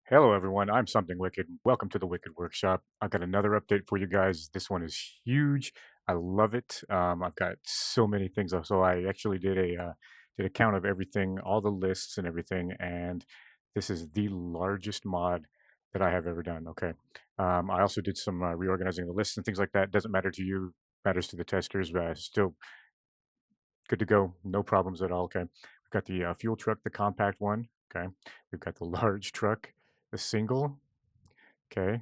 Hello, everyone. I'm Something Wicked. Welcome to the Wicked Workshop. I've got another update for you guys. This one is huge. I love it. I've got so many things. So I actually did a count of everything, all the lists and everything, and this is the largest mod that I have ever done. Okay. I also did some reorganizing the lists and things like that. Doesn't matter to you, matters to the testers. Still good to go. No problems at all. Okay. We've got the fuel truck, the compact one. Okay. We've got the large truck, the single. Okay,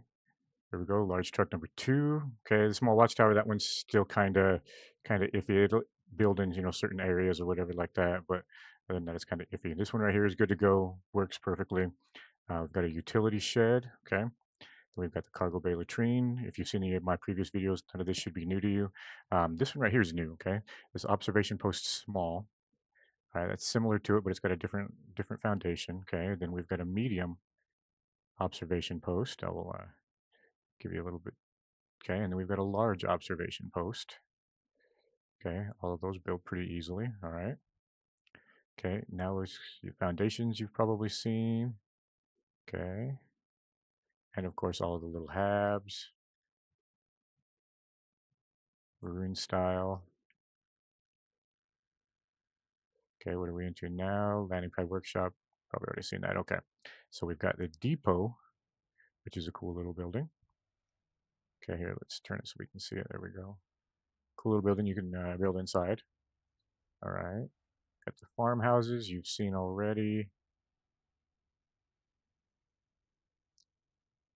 there we go. Large truck number two. Okay, the small watchtower. That one's still kind of iffy. It'll build in certain areas or whatever like that, but other than that, it's kind of iffy. This one right here is good to go. Works perfectly. We've got a utility shed. Okay, then we've got the cargo bay latrine. If you've seen any of my previous videos, none of this should be new to you. This one right here is new. Okay, this observation post small. All right, that's similar to it, but it's got a different foundation. Okay, then we've got a medium observation post. I will give you a little bit. Okay, and then we've got a large observation post. Okay, all of those build pretty easily. All right. Okay, now is your foundations you've probably seen. Okay, and of course all of the little habs, Varuun style. Okay, what are we into now? Landing pad workshop. Probably already seen that. Okay, so we've got the depot, which is a cool little building. Okay, here let's turn it so we can see it. There we go. Cool little building you can build inside. All right. Got the farmhouses you've seen already.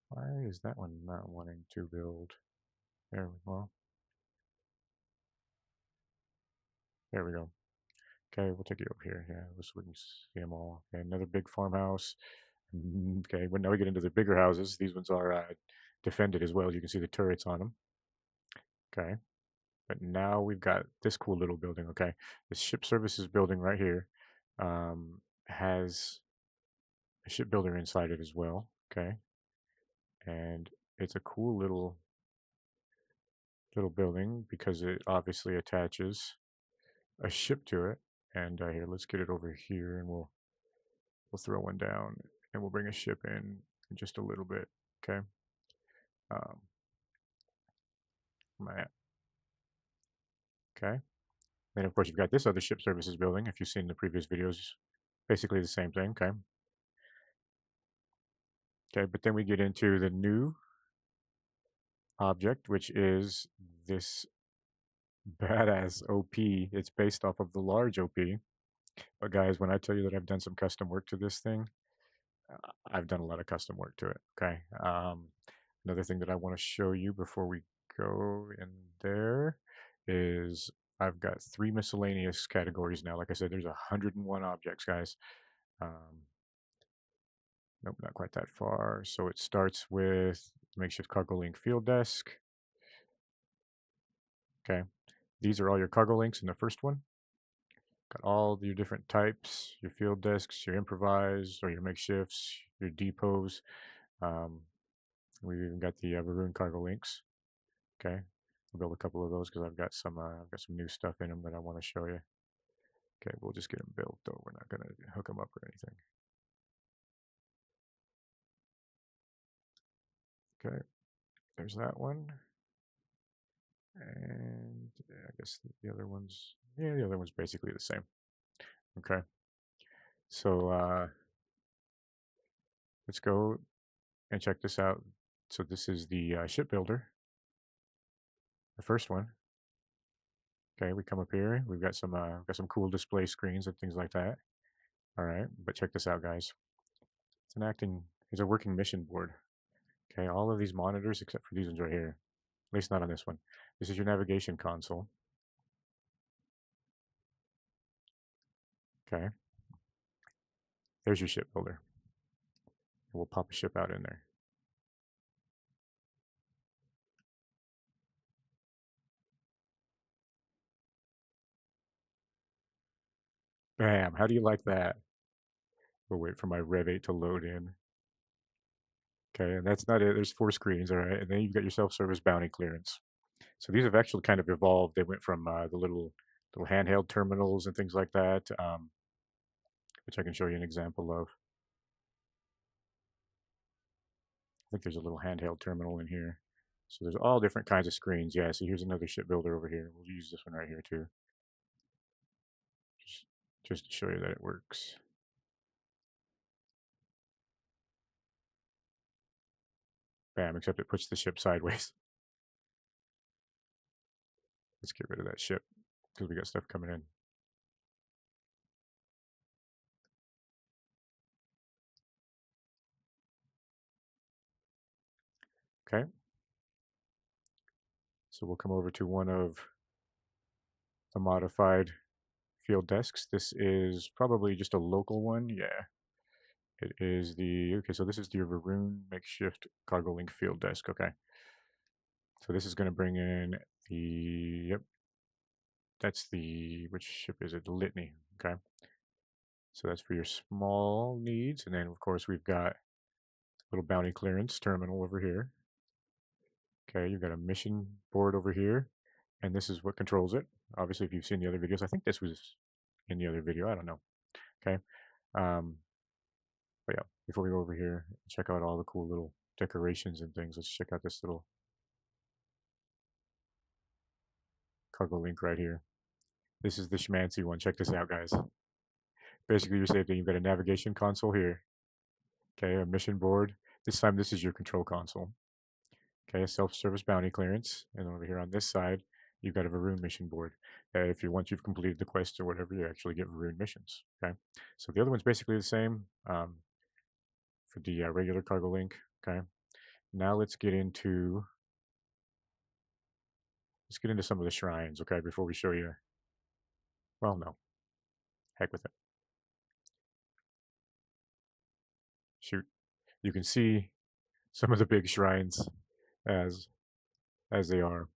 Why is that one not wanting to build? There, well, there we go. Okay, we'll take you over here. Yeah, so we can see them all. Okay, another big farmhouse. Okay, but now we get into the bigger houses. These ones are defended as well. You can see the turrets on them. Okay, but now we've got this cool little building. Okay, this ship services building right here has a shipbuilder inside it as well. Okay, and it's a cool little building because it obviously attaches a ship to it. And here, let's get it over here, and we'll throw one down, and we'll bring a ship in just a little bit. Okay. Um, okay. Then of course you've got this other ship services building. If you've seen the previous videos, basically the same thing. Okay. Okay. But then we get into the new object, which is this badass OP. It's based off of the large OP. But guys, when I tell you that I've done some custom work to this thing, I've done a lot of custom work to it. Okay. Another thing that I want to show you before we go in there is I've got 3 miscellaneous categories now. Like I said, there's 101 objects, guys. Um, nope, not quite that far. So it starts with makeshift cargo link field desk. Okay. These are all your cargo links in the first one. Got all your different types, your field desks, your improvised or your makeshifts, your depots. Um, we've even got the Varuun cargo links. Okay, I'll build a couple of those because I've got some new stuff in them that I want to show you. Okay, we'll just get them built though. We're not gonna hook them up or anything. Okay, there's that one, and I guess the other ones. Yeah, the other one's basically the same. Okay, so let's go and check this out. So this is the shipbuilder, the first one. Okay, we come up here. We've got some cool display screens and things like that. All right, but check this out, guys. It's a working mission board. Okay, all of these monitors except for these ones right here. At least not on this one. This is your navigation console. Okay, there's your ship builder. We'll pop a ship out in there. Bam! How do you like that? We'll wait for my Rev 8 to load in. Okay, and that's not it. There's 4 screens, all right, and then you've got your self-service bounty clearance. So these have actually kind of evolved. They went from the little handheld terminals and things like that, which I can show you an example of. think there's a little handheld terminal in here. So there's all different kinds of screens. Yeah, so here's another shipbuilder over here. We'll use this one right here too. Just, just to show you that it works. Bam, except it puts the ship sideways. Let's get rid of that ship because we got stuff coming in. Okay. So we'll come over to one of the modified field desks. This is probably just a local one. Yeah. It is the, okay, so this is the Varuun makeshift cargo link field desk. Okay. So this is going to bring in the, yep, that's the, which ship is it? The Litany. Okay. So that's for your small needs. And then, of course, we've got a little bounty clearance terminal over here. Okay. You've got a mission board over here. And this is what controls it. Obviously, if you've seen the other videos, I think this was in the other video. I don't know. Okay. Um, but yeah, before we go over here, check out all the cool little decorations and things. Let's check out this little cargo link right here. This is the schmancy one. Check this out, guys. Basically, you're saving. You've got a navigation console here. Okay, a mission board. This time, this is your control console. Okay, a self-service bounty clearance. And over here on this side, you've got a Varuun mission board. If you once you've completed the quest or whatever, you actually get Varuun missions. Okay, so the other one's basically the same for the regular cargo link. Okay, now let's get into some of the shrines. Okay, before we show you. Well, no, heck with it. Shoot, you can see some of the big shrines as they are.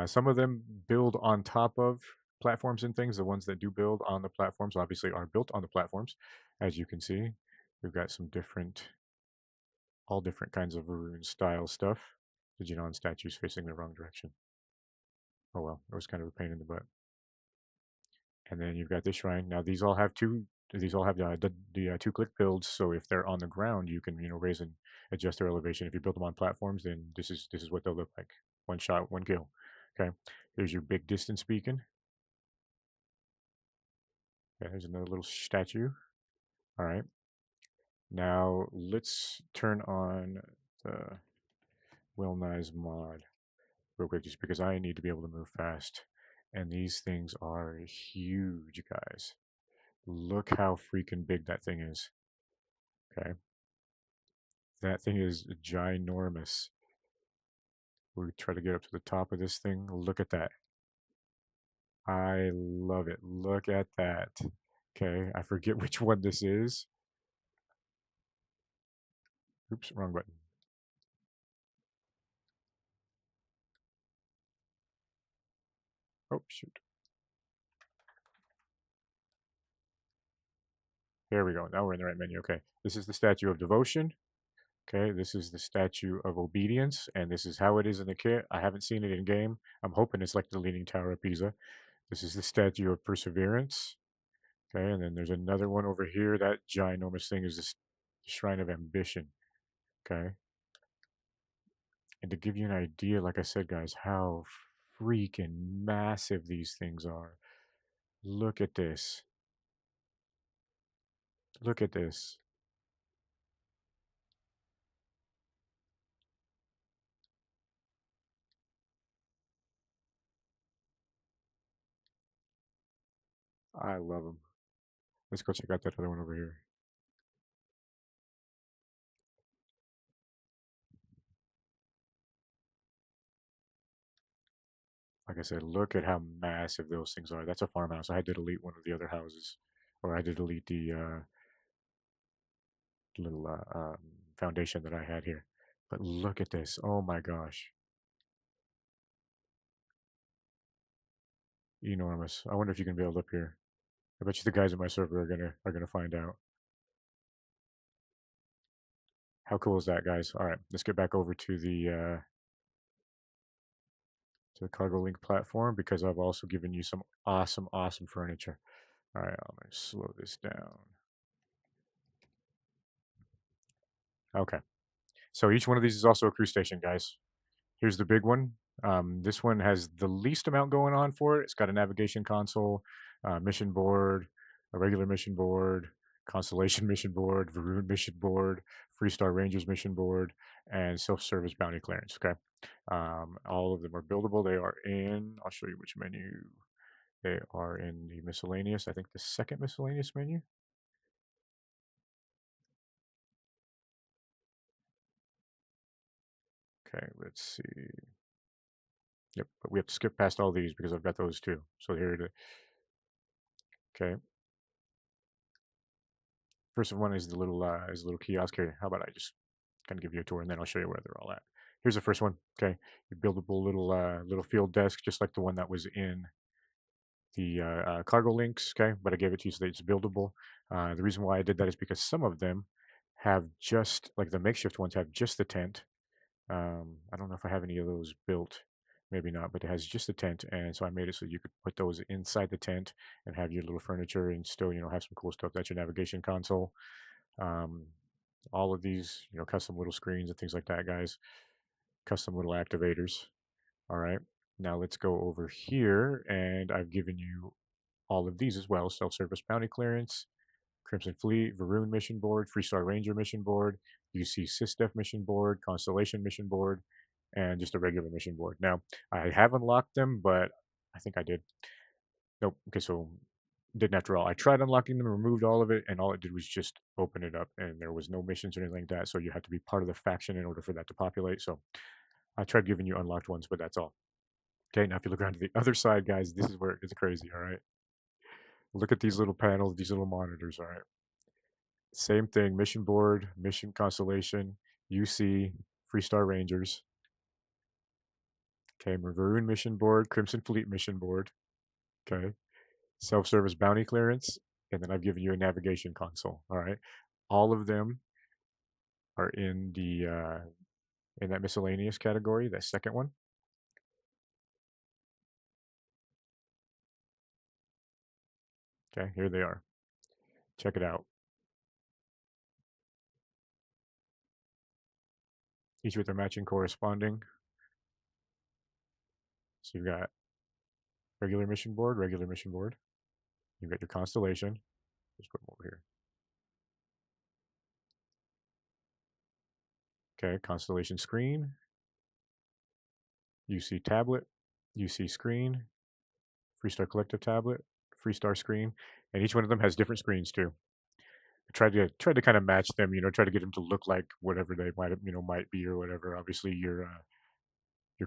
Some of them build on top of platforms and things. The ones that do build on the platforms obviously are built on the platforms. As you can see, we've got some all different kinds of Varuun style stuff. The Genon statue's facing the wrong direction. Oh well, it was kind of a pain in the butt. And then you've got this shrine. Now these all have the 2-click builds. So if they're on the ground, you can raise and adjust their elevation. If you build them on platforms, then this is what they'll look like. One shot, one kill. Okay. Here's your big distance beacon. Okay, there's another little statue. All right. Now let's turn on the Will Nice mod real quick, just because I need to be able to move fast. And these things are huge, guys. Look how freaking big that thing is. Okay. That thing is ginormous. We try to get up to the top of this thing. Look at that. I love it. Look at that. Okay. I forget which one this is. Oops, wrong button. Oh, shoot. There we go. Now we're in the right menu. Okay. This is the Statue of Devotion. Okay. This is the Statue of Obedience. And this is how it is in the kit. I haven't seen it in game. I'm hoping it's like the Leaning Tower of Pisa. This is the Statue of Perseverance. Okay. And then there's another one over here. That ginormous thing is the Shrine of Ambition. Okay. And to give you an idea, like I said, guys, how freaking massive these things are. Look at this. Look at this. I love them. Let's go check out that other one over here. Like I said, look at how massive those things are. That's a farmhouse. I had to delete one of the other houses, or I had to delete the little foundation that I had here. But look at this. Oh my gosh. Enormous. I wonder if you can build up here. I bet you the guys in my server are gonna find out. How cool is that, guys? All right, let's get back over to the Cargo Link platform, because I've also given you some awesome, awesome furniture. All right, I'm going to slow this down. Okay, So each one of these is also a crew station, guys. Here's the big one. This one has the least amount going on for it. It's got a navigation console, mission board, a regular mission board, Constellation mission board, Varuun mission board, Freestar Rangers mission board, and self-service bounty clearance. Okay, all of them are buildable. They are in. I'll show you which menu. They are in the miscellaneous. I think the second miscellaneous menu. Okay, let's see. Yep, but we have to skip past all these because I've got those too. So here it is. Okay, first one is the little kiosk here. How about I just kind of give you a tour and then I'll show you where they're all at. Here's the first one. Okay, your buildable little field desk, just like the one that was in the cargo links. Okay, but I gave it to you so that it's buildable. The reason why I did that is because some of them have just like the makeshift ones have just the tent. I don't know if I have any of those built. Maybe not, but it has just a tent, and so I made it so you could put those inside the tent and have your little furniture and still, have some cool stuff. That's your navigation console. Um, all of these, custom little screens and things like that, guys. Custom little activators. All right. Now let's go over here, and I've given you all of these as well. Self-service bounty clearance, Crimson Fleet, Varuun mission board, Freestar Ranger mission board, UC SysDef mission board, Constellation mission board, and just a regular mission board. Now, I have unlocked them, but I think I did. Nope. Okay, so didn't after all. I tried unlocking them, removed all of it, and all it did was just open it up, and there was no missions or anything like that. So you had to be part of the faction in order for that to populate. So I tried giving you unlocked ones, but that's all. Okay, now if you look around to the other side, guys, this is where it gets crazy. All right, look at these little panels, these little monitors. All right, same thing. Mission board, mission constellation, UC, Freestar Rangers. Okay, Maroon mission board, Crimson Fleet mission board. Okay, self-service bounty clearance, and then I've given you a navigation console. All right, all of them are in that miscellaneous category, that second one. Okay, here they are. Check it out. Each with their matching corresponding. So you've got regular mission board, regular mission board. You've got your constellation. Just put them over here. Okay, constellation screen. UC tablet. UC screen. Freestar collective tablet. Freestar screen. And each one of them has different screens too. I tried to kind of match them, try to get them to look like whatever they might be or whatever. Obviously, your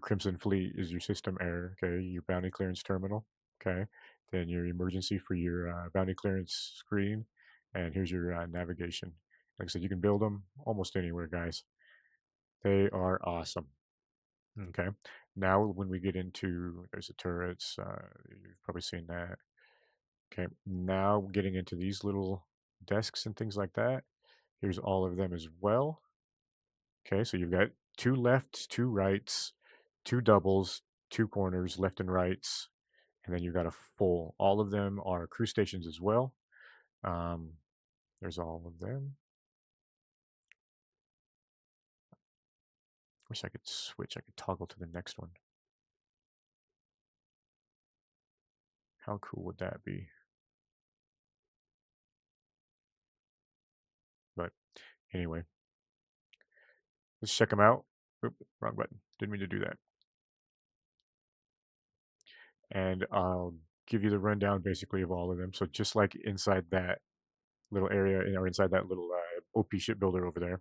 Crimson Fleet is your system error. Okay, your bounty clearance terminal. Okay, then your emergency for your bounty clearance screen, and here's your navigation. Like I said, you can build them almost anywhere, guys. They are awesome. Okay, now when we get into there's the turrets. You've probably seen that. Okay, now getting into these little desks and things like that. Here's all of them as well. Okay, so you've got two lefts, two rights, two doubles, two corners, left and rights, and then you've got a full. All of them are crew stations as well. Um, there's all of them. Wish I could switch. I could toggle to the next one. How cool would that be? But anyway, let's check them out. Oop, wrong button. Didn't mean to do that. And I'll give you the rundown basically of all of them. So just like inside that little area or inside that little OP shipbuilder over there.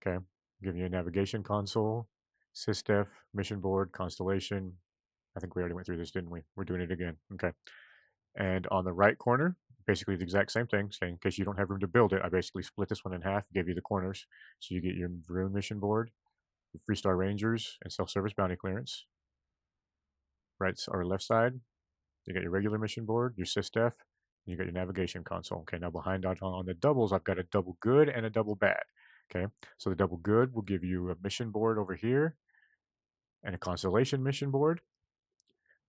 Okay, giving you a navigation console, SysDef, mission board, constellation. I think we already went through this, didn't we? We're doing it again. Okay. And on the right corner, basically the exact same thing, saying in case you don't have room to build it, I basically split this one in half, gave you the corners. So you get your Varuun mission board, your Freestar Rangers, and self-service bounty clearance. Right or left side, you got your regular mission board, your SysDef, and you got your navigation console. Okay, now behind on the doubles, I've got a double good and a double bad. Okay, so the double good will give you a mission board over here and a constellation mission board.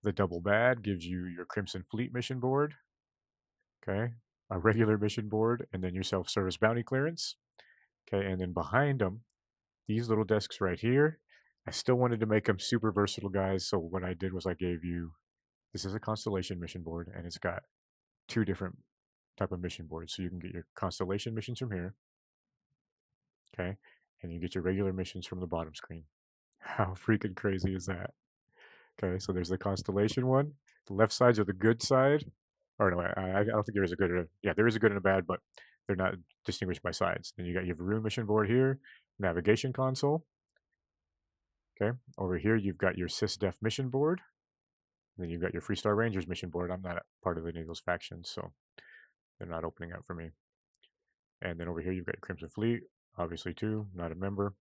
The double bad gives you your Crimson Fleet mission board. Okay, a regular mission board, and then your self-service bounty clearance. Okay, and then behind them, these little desks right here. I still wanted to make them super versatile, guys. So what I did was I gave you, this is a constellation mission board, and it's got two different type of mission boards. So you can get your constellation missions from here, okay? And you get your regular missions from the bottom screen. How freaking crazy is that? Okay, so there's the constellation one. The left sides are the good side. Or no, I don't think there is a good or yeah, there is a good and a bad, but they're not distinguished by sides. Then you got your Varuun mission board here, navigation console. Okay, over here you've got your SysDef mission board. Then you've got your Freestar Rangers mission board. I'm not part of any of those factions, so they're not opening up for me. And then over here you've got your Crimson Fleet, obviously too, not a member.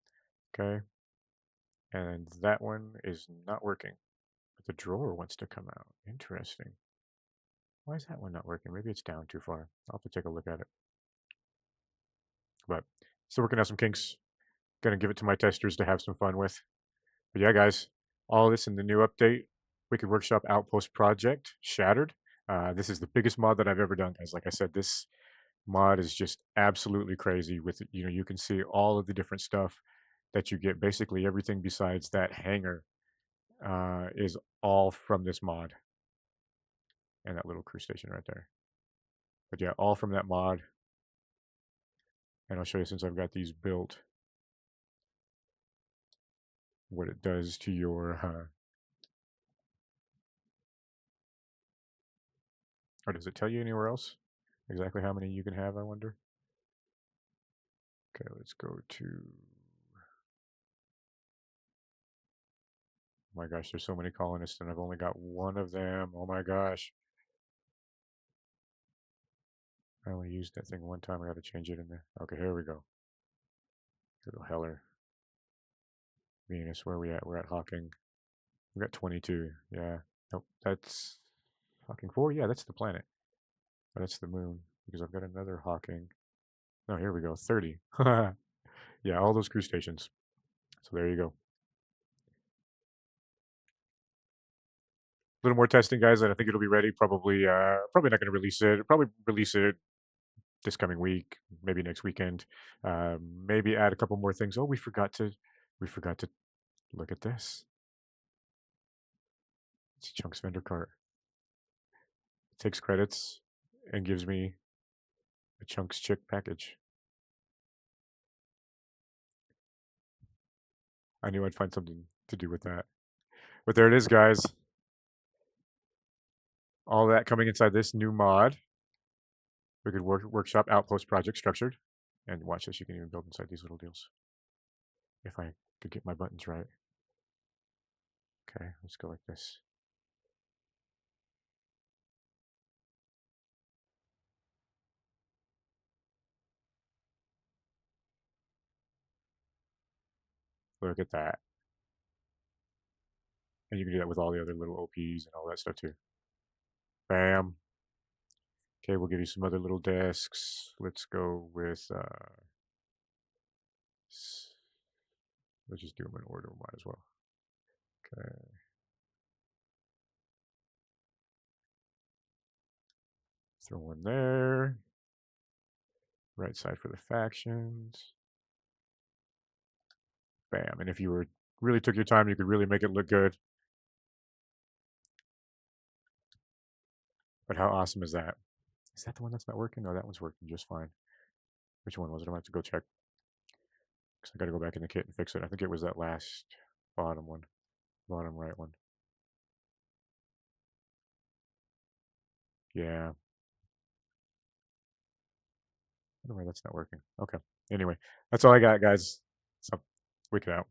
Okay, and that one is not working. But the drawer wants to come out. Interesting. Why is that one not working? Maybe it's down too far. I'll have to take a look at it. But still working out some kinks. Gonna give it to my testers to have some fun with. But yeah, guys, all this in the new update. Wicked Workshop Outpost Project Shattered. This is the biggest mod that I've ever done, guys. Like I said, this mod is just absolutely crazy. With you can see all of the different stuff that you get. Basically, everything besides that hangar is all from this mod, and that little crew station right there. But yeah, all from that mod. And I'll show you, since I've got these built, what it does to your or does it tell you anywhere else exactly how many you can have, I wonder? Okay, let's go to, oh my gosh, there's so many colonists and I've only got one of them. Oh my gosh, I only used that thing one time. I got to change it in there. Okay, here we go. Little Heller. Venus, where are we at? We're at Hawking. We got 22. Yeah. Nope, that's Hawking 4. Yeah, that's the planet. Oh, that's the moon, because I've got another Hawking. No, here we go. 30. Yeah, all those crew stations. So there you go. A little more testing, guys, and I think it'll be ready. Probably not going to release it. Probably release it this coming week, maybe next weekend. Maybe add a couple more things. Oh, we forgot to look at this. It's Chunk's vendor cart. It takes credits and gives me a Chunk's chick package. I knew I'd find something to do with that. But there it is, guys. All that coming inside this new mod. We could workshop outpost project structured. And watch this, you can even build inside these little deals. If I could get my buttons right. Okay, let's go like this. Look at that. And you can do that with all the other little OPs and all that stuff too. Bam. Okay, we'll give you some other little desks. Let's go with, let's just do them in order, might as well. Okay. Throw one there. Right side for the factions. Bam. And if you really took your time, you could really make it look good. But how awesome is that? Is that the one that's not working? No, that one's working just fine. Which one was it? I'm gonna have to go check, because I gotta go back in the kit and fix it. I think it was that last bottom one, bottom right one. Yeah. I don't know why that's not working. Okay. Anyway, that's all I got, guys. So, wicked out.